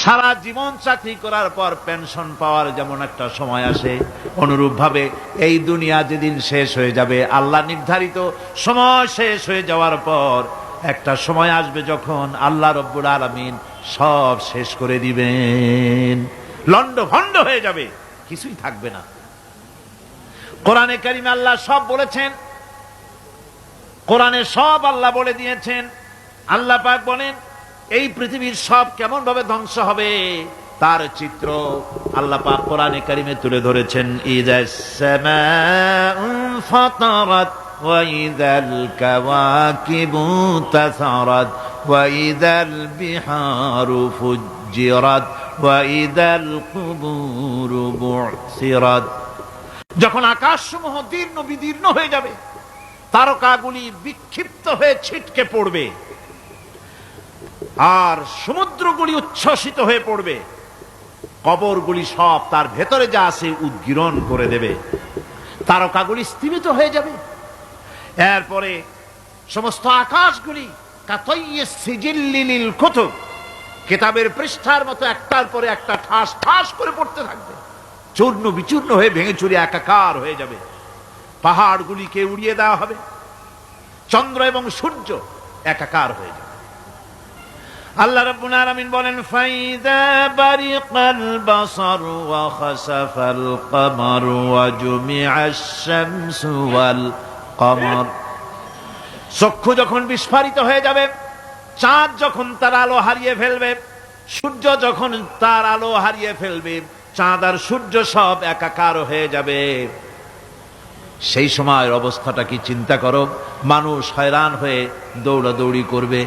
সারা জীবন চাকরি করার পর পেনশন পাওয়ার যেমন একটা সময় আসে, অনুরূপ ভাবে এই দুনিয়া যেদিন শেষ হয়ে যাবে, আল্লাহ নির্ধারিত সময় শেষ হয়ে যাওয়ার পর একটা সময় আসবে যখন আল্লাহ রব্বুল আলামিন সব শেষ করে দিবেন, লন্ডভন্ড হয়ে যাবে, কিছুই থাকবে না। কোরআনে কারিমে আল্লাহ সব বলেছেন, কোরআনে সব আল্লাহ বলে দিয়েছেন। আল্লাহ পাক বলেন এই পৃথিবীর সব কেমন ভাবে ধ্বংস হবে তার চিত্র আল্লাহ পাক কোরআনে কারিমে তুলে ধরেছেন। ইযাস সামাউ ফাতারাত ওয়া ইযাল কাওয়াকিবু তাসারাত ওয়া ইযাল বিহারু ফুজ্জিরাত ওয়া ইযাল কুবুরু বু'সিরাত। যখন আকাশসমূহ দীর্ণ বিদীর্ণ হয়ে যাবে, তারকাগুলি বিক্ষিপ্ত হয়ে ছিটকে পড়বে, আর সমুদ্রগুলি উচ্ছ্বসিত হয়ে পড়বে, কবরগুলি সব তার ভেতরে যা আছে উদ্গীরণ করে দেবে, তারকাগুলি স্থিমিত হয়ে যাবে। এরপরে সমস্ত আকাশগুলি কাতাইয়িস সিজিল্লি লিল কুতুব, কিতাবের পৃষ্ঠার মতো একটার পরে একটা ঠাস ঠাস করে পড়তে থাকবে, চূর্ণ বিচূর্ণ হয়ে ভেঙে চুরে একাকার হয়ে যাবে। পাহাড়গুলিকে উড়িয়ে দেওয়া হবে, চন্দ্র এবং সূর্য একাকার হয়ে যাবে। আল্লাহ রাব্বুল আলামিন বলেন ফাইদা বারিকাল বাসার ওয়া খাসাফাল কমার ওয়া জুমিআশ শামসু ওয়াল কমার। চক্ষু যখন বিস্ফারিত হয়ে যাবে, চাঁদ যখন তার আলো হারিয়ে ফেলবে, সূর্য যখন তার আলো হারিয়ে ফেলবে, চাঁদ আর সূর্য সব একাকার হয়ে যাবে, সেই সময়ের অবস্থাটা কি চিন্তা করো। মানুষ হয়রান হয়ে দৌড়াদৌড়ি করবে,